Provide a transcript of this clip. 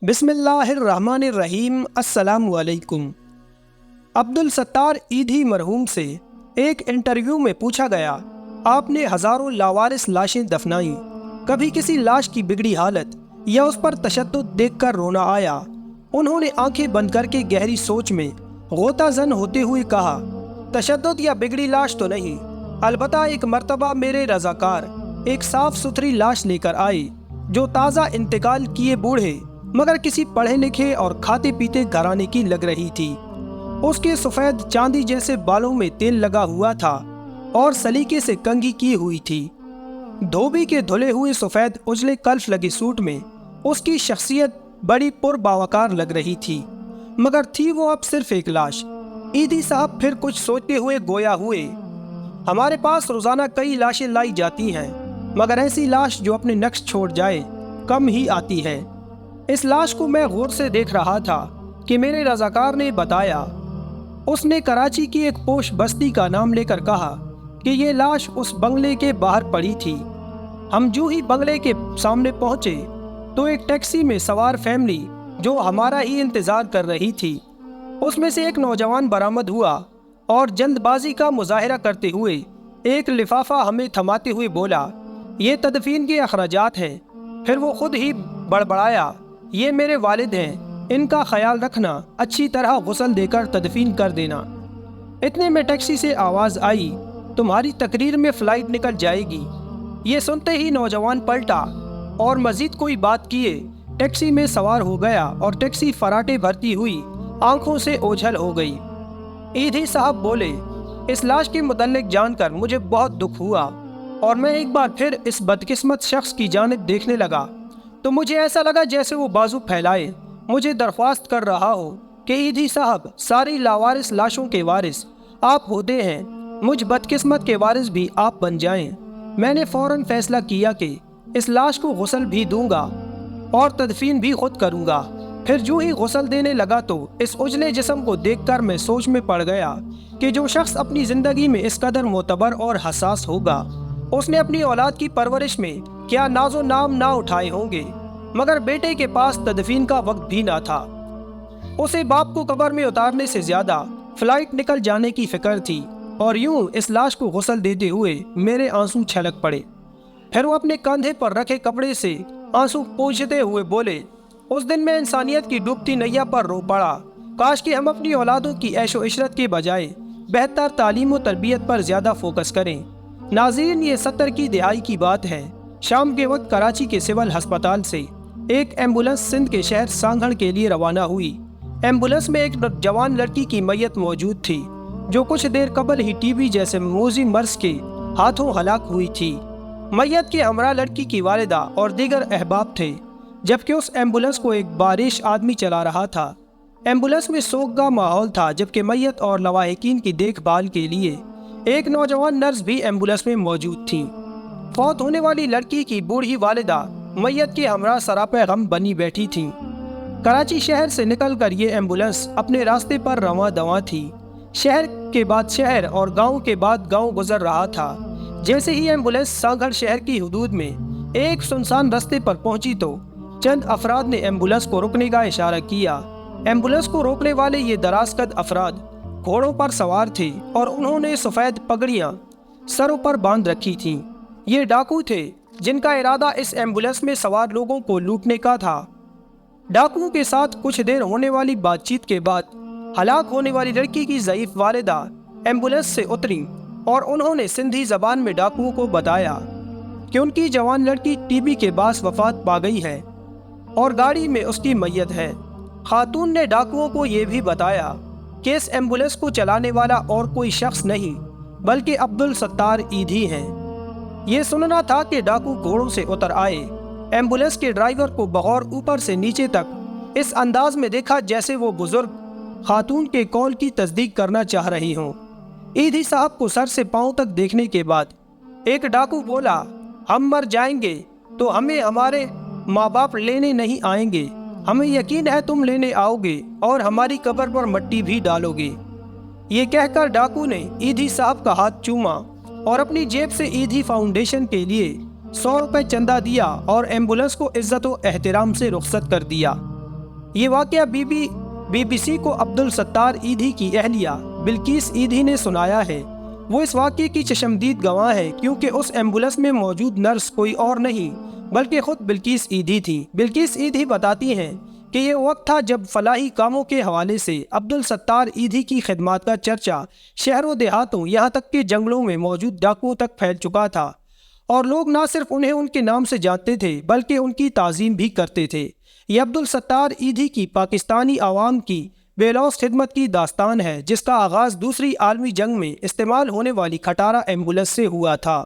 بسم اللہ الرحمن الرحیم۔ السلام علیکم۔ عبدالستار ایدھی مرحوم سے ایک انٹرویو میں پوچھا گیا، آپ نے ہزاروں لاوارث لاشیں دفنائیں، کبھی کسی لاش کی بگڑی حالت یا اس پر تشدد دیکھ کر رونا آیا؟ انہوں نے آنکھیں بند کر کے گہری سوچ میں غوطہ زن ہوتے ہوئے کہا، تشدد یا بگڑی لاش تو نہیں، البتہ ایک مرتبہ میرے رضاکار ایک صاف ستھری لاش لے کر آئے جو تازہ انتقال کیے بوڑھے مگر کسی پڑھے لکھے اور کھاتے پیتے گھرانے کی لگ رہی تھی۔ اس کے سفید چاندی جیسے بالوں میں تیل لگا ہوا تھا اور سلیقے سے کنگھی کی ہوئی تھی۔ دھوبی کے دھلے ہوئے سفید اجلے کلف لگے سوٹ میں اس کی شخصیت بڑی پر باوقار لگ رہی تھی، مگر تھی وہ اب صرف ایک لاش۔ ایدھی صاحب پھر کچھ سوچتے ہوئے گویا ہوئے، ہمارے پاس روزانہ کئی لاشیں لائی جاتی ہیں، مگر ایسی لاش جو اپنے نقش چھوڑ جائے کم ہی آتی ہے۔ اس لاش کو میں غور سے دیکھ رہا تھا کہ میرے رضاکار نے بتایا، اس نے کراچی کی ایک پوش بستی کا نام لے کر کہا کہ یہ لاش اس بنگلے کے باہر پڑی تھی۔ ہم جو ہی بنگلے کے سامنے پہنچے تو ایک ٹیکسی میں سوار فیملی جو ہمارا ہی انتظار کر رہی تھی، اس میں سے ایک نوجوان برآمد ہوا اور جلد بازی کا مظاہرہ کرتے ہوئے ایک لفافہ ہمیں تھماتے ہوئے بولا، یہ تدفین کے اخراجات ہیں۔ پھر وہ خود ہی بڑبڑایا، یہ میرے والد ہیں، ان کا خیال رکھنا، اچھی طرح غسل دے کر تدفین کر دینا۔ اتنے میں ٹیکسی سے آواز آئی، تمہاری تقریر میں فلائٹ نکل جائے گی۔ یہ سنتے ہی نوجوان پلٹا اور مزید کوئی بات کیے ٹیکسی میں سوار ہو گیا اور ٹیکسی فراٹے بھرتی ہوئی آنکھوں سے اوجھل ہو گئی۔ ایدھی صاحب بولے، اس لاش کے متعلق جان کر مجھے بہت دکھ ہوا اور میں ایک بار پھر اس بدقسمت شخص کی جانب دیکھنے لگا تو مجھے ایسا لگا جیسے وہ بازو پھیلائے مجھے درخواست کر رہا ہو کہ ایدھی صاحب، ساری لاوارث لاشوں کے وارث آپ ہوتے ہیں، مجھ بدقسمت کے وارث بھی آپ بن جائیں۔ میں نے فوراً فیصلہ کیا کہ اس لاش کو غسل بھی دوں گا اور تدفین بھی خود کروں گا۔ پھر جو ہی غسل دینے لگا تو اس اجلے جسم کو دیکھ کر میں سوچ میں پڑ گیا کہ جو شخص اپنی زندگی میں اس قدر معتبر اور حساس ہوگا، اس نے اپنی اولاد کی پرورش میں کیا ناز و نام نہ اٹھائے ہوں گے، مگر بیٹے کے پاس تدفین کا وقت بھی نہ تھا۔ اسے باپ کو قبر میں اتارنے سے زیادہ فلائٹ نکل جانے کی فکر تھی، اور یوں اس لاش کو غسل دیتے ہوئے میرے آنسو چھلک پڑے۔ پھر وہ اپنے کندھے پر رکھے کپڑے سے آنسو پوچھتے ہوئے بولے، اس دن میں انسانیت کی ڈوبتی نیا پر رو پڑا، کاش کہ ہم اپنی اولادوں کی عیش و عشرت کے بجائے بہتر تعلیم و تربیت پر زیادہ فوکس کریں۔ ناظرین، یہ 70 کی دہائی کی بات ہے۔ شام کے وقت کراچی کے سول ہسپتال سے ایک ایمبولنس سندھ کے شہر سانگھڑ کے لیے روانہ ہوئی۔ ایمبولنس میں ایک جوان لڑکی کی میت موجود تھی جو کچھ دیر قبل ہی ٹی بی جیسے موذی مرض کے ہاتھوں ہلاک ہوئی تھی۔ میت کے ہمراہ لڑکی کی والدہ اور دیگر احباب تھے، جبکہ اس ایمبولنس کو ایک باریش آدمی چلا رہا تھا۔ ایمبولنس میں سوگ کا ماحول تھا، جبکہ میت اور لواحقین کی دیکھ بھال کے لیے ایک نوجوان نرس بھی ایمبولنس میں موجود تھیں۔ فوت ہونے والی لڑکی کی بوڑھی والدہ میت کے ہمراہ سراپے غم بنی بیٹھی تھیں۔ کراچی شہر سے نکل کر یہ ایمبولنس اپنے راستے پر رواں دواں تھی۔ شہر کے بعد شہر اور گاؤں کے بعد گاؤں گزر رہا تھا۔ جیسے ہی ایمبولنس سانگھڑ شہر کی حدود میں ایک سنسان راستے پر پہنچی تو چند افراد نے ایمبولنس کو روکنے کا اشارہ کیا۔ ایمبولنس کو روکنے والے یہ دراز قد افراد گھوڑوں پر سوار تھے اور انہوں نے سفید پگڑیاں سروں پر باندھ رکھی تھیں۔ یہ ڈاکو تھے جن کا ارادہ اس ایمبولنس میں سوار لوگوں کو لوٹنے کا تھا۔ ڈاکوؤں کے ساتھ کچھ دیر ہونے والی بات چیت کے بعد ہلاک ہونے والی لڑکی کی ضعیف والدہ ایمبولنس سے اتریں اور انہوں نے سندھی زبان میں ڈاکوؤں کو بتایا کہ ان کی جوان لڑکی ٹی بی کے باعث وفات پا گئی ہے اور گاڑی میں اس کی میت ہے۔ خاتون نے ڈاکوؤں کو یہ بھی بتایا کہ اس ایمبولنس کو چلانے والا اور کوئی شخص نہیں بلکہ عبدالستار ایدھی ہیں۔ یہ سننا تھا کہ ڈاکو گھوڑوں سے اتر آئے۔ ایمبولنس کے ڈرائیور کو بغور اوپر سے نیچے تک اس انداز میں دیکھا جیسے وہ بزرگ خاتون کے قول کی تصدیق کرنا چاہ رہی ہوں۔ ایدھی صاحب کو سر سے پاؤں تک دیکھنے کے بعد ایک ڈاکو بولا، ہم مر جائیں گے تو ہمیں ہمارے ماں باپ لینے نہیں آئیں گے، ہمیں یقین ہے تم لینے آؤ گے اور ہماری قبر پر مٹی بھی ڈالو گے۔ یہ کہہ کر ڈاکو نے ایدھی صاحب کا ہاتھ چوما اور اپنی جیب سے ایدھی فاؤنڈیشن کے لیے 100 روپے چندہ دیا اور ایمبولنس کو عزت و احترام سے رخصت کر دیا۔ یہ واقعہ بی بی سی کو عبدالستار ایدھی کی اہلیہ بلقیس ایدھی نے سنایا ہے۔ وہ اس واقعے کی چشمدید گواہ ہے، کیونکہ اس ایمبولینس میں موجود نرس کوئی اور نہیں بلکہ خود بلقیس ایدھی تھی۔ بلقیس ایدھی بتاتی ہیں کہ یہ وقت تھا جب فلاحی کاموں کے حوالے سے عبدالستار ایدھی کی خدمات کا چرچا شہروں دیہاتوں یہاں تک کہ جنگلوں میں موجود ڈاکوؤں تک پھیل چکا تھا، اور لوگ نہ صرف انہیں ان کے نام سے جانتے تھے بلکہ ان کی تعظیم بھی کرتے تھے۔ یہ عبدالستار ایدھی کی پاکستانی عوام کی بے لوث خدمت کی داستان ہے، جس کا آغاز دوسری عالمی جنگ میں استعمال ہونے والی کھٹارہ ایمبولینس سے ہوا تھا۔